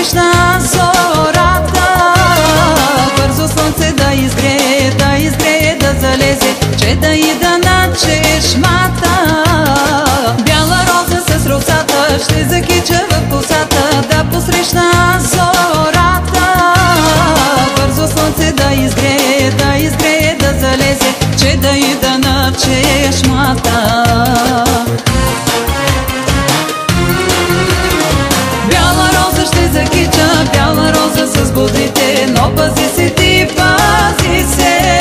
посрещна зората. Бързо слънце да изгрее, да залезе, че да ида на чешмата. Бяла роза с росата ще закича в косата, да посрещна зората. Бързо слънце да изгрее, да залезе, че да ида на чешмата. Бяла роза ще закича, бяла роза с бодрите, но пази се ти, пази се.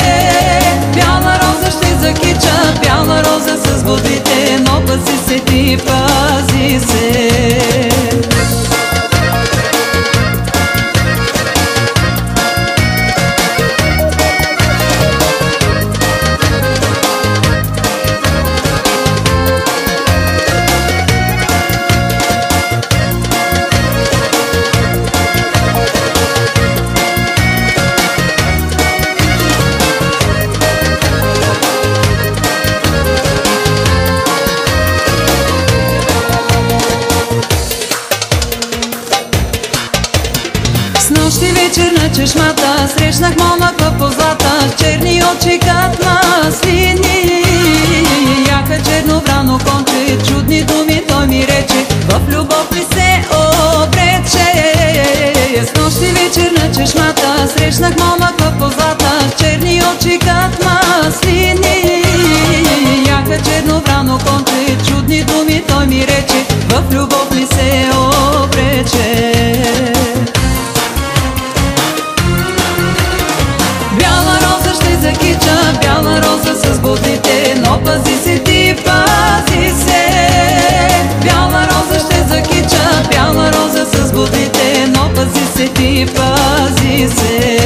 Бяла роза ще закича, бяла роза с бодрите, но пази се ти, пази се. Снощи вечер на чешмата срещнах момък в позлата, черни очи кат маслини. Яка черно врано конче, чудни думи той ми рече, в любов ли се обрече. Снощи вечер на чешмата срещнах момък в позлата, черни очи кат маслини. Яка черно врано конче, чудни думи той ми рече, в любов ли се обрече. Бяла роза ще закича, бяла роза с бодрите, но пази се ти, пази се. Бяла роза ще закича, бяла роза с бодрите, но пази се ти, пази се.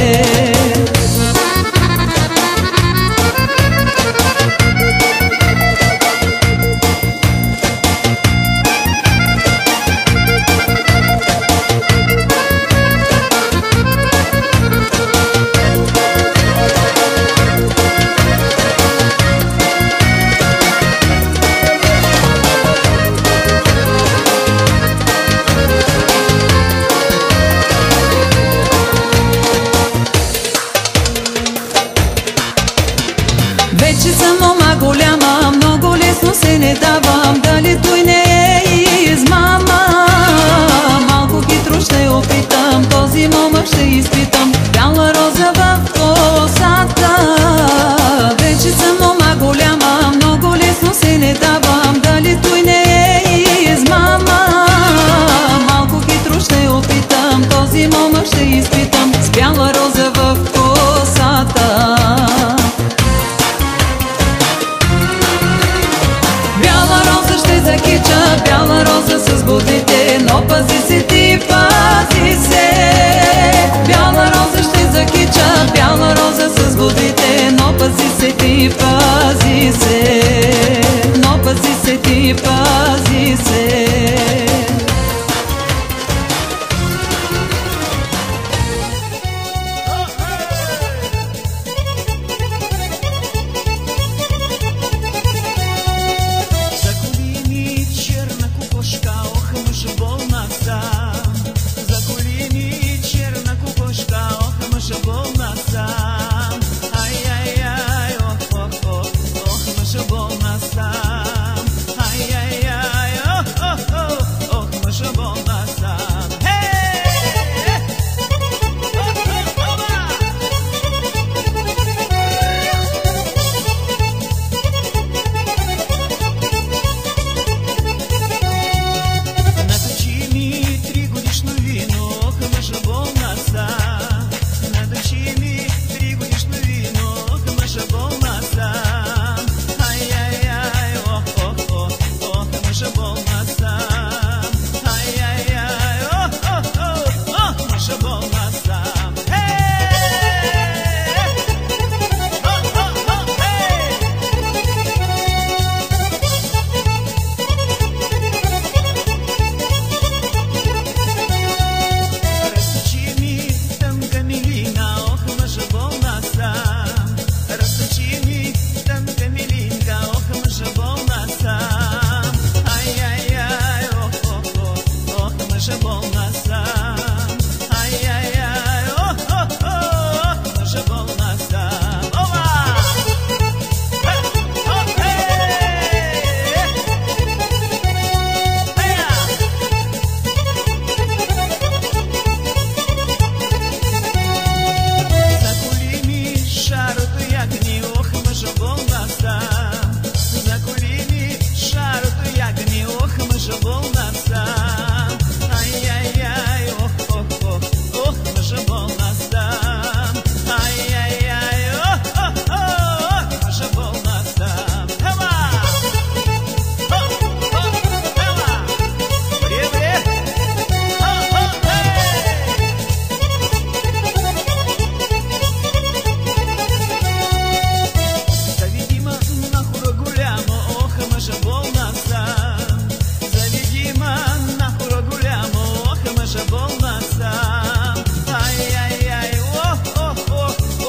сам. Ай-яй-яй,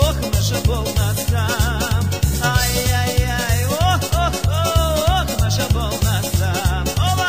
ох, наша болна сам. Ай-яй-яй, ох, наша болна сам. Ола!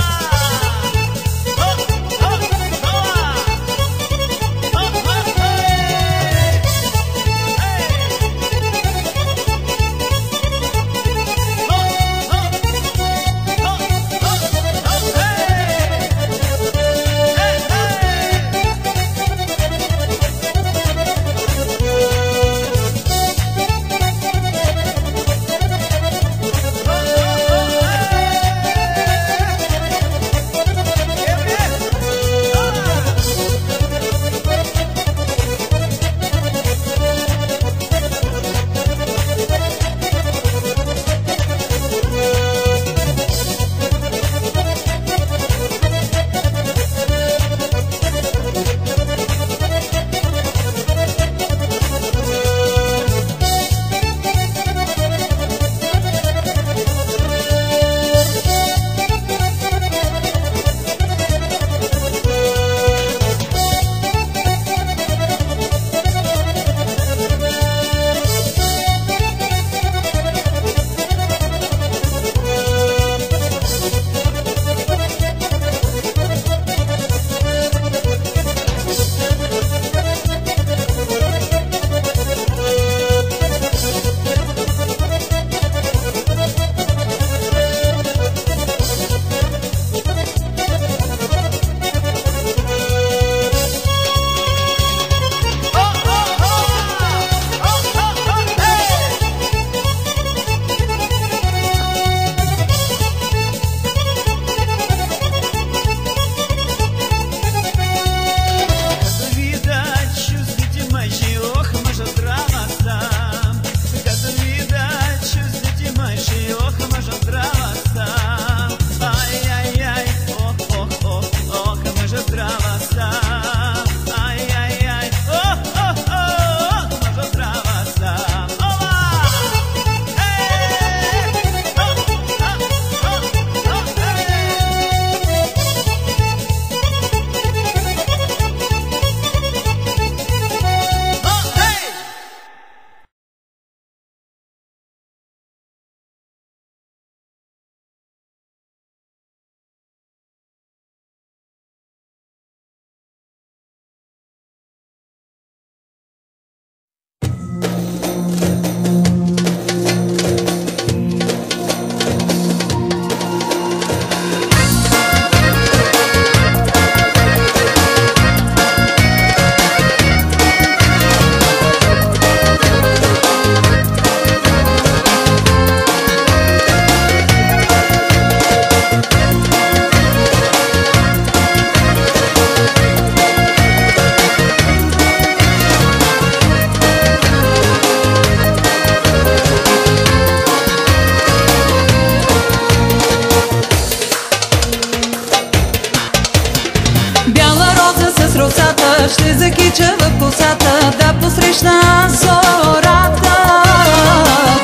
ще закича в косата, да посрещна зората.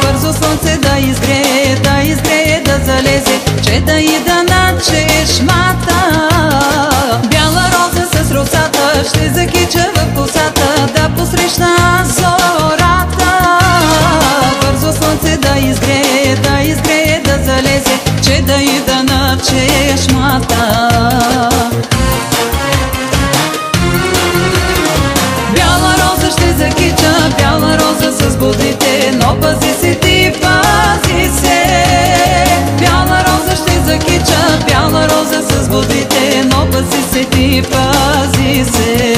Бързо слънце да изгрее, да залезе, че да ида на чешмата. Бяла роза с росата, ще закича в косата, да посрещна зората. Бързо слънце да изгрее, да залезе, че да ида на чешмата. Бяла роза с бодите, но пази се ти, пази се. Бяла роза ще закича, бяла роза с бодите, но пази се ти, пази се.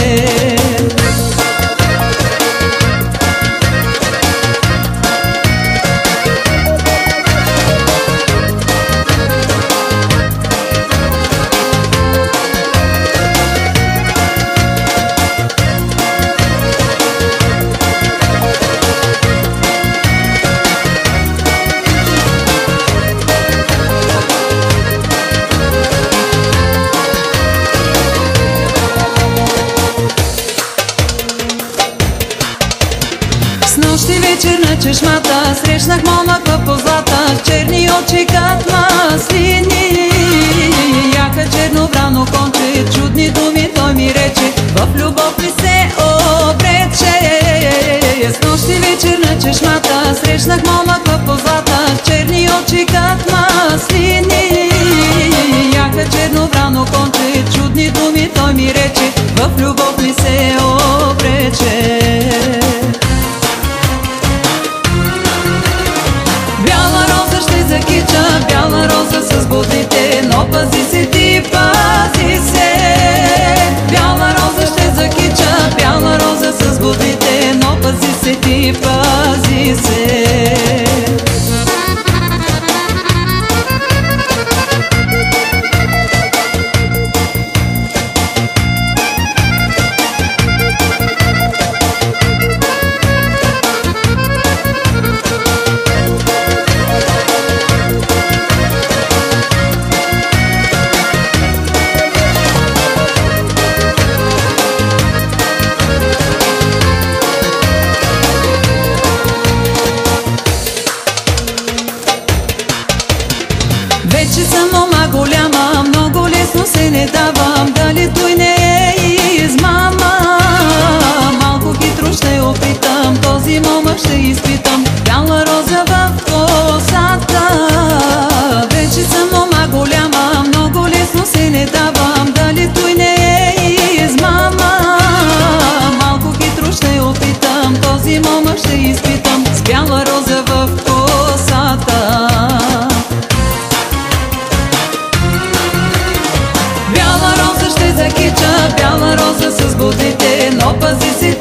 Снощи вечер на чешмата срещнах момък в позлата, черни очи като маслини. яка черноврано конче, чудни думи той ми рече, в любов ли се обрече. С нощи вечер на чешмата срещнах момък в позлата, черни очи как маслини. Яка черноврано конче, чудни думи той ми рече, в любов ли се обрече. Бяла роза ще закича, бяла роза с бузите, но пази се ти, пази се. Бяла роза ще закича, бяла роза с бузите, но пази се ти, пази се. Вече съм мома голяма, много лесно се не давам, дали той не е измама. Малко хитро ще опитам, този момък ще изпитам, бяла роза в косата. Вече съм мома голяма, много лесно се не давам, дали той не е измама. Малко хитро ще опитам, този момък ще изпитам, с бяла роза в косата. Бяла роза с бузите, но пази се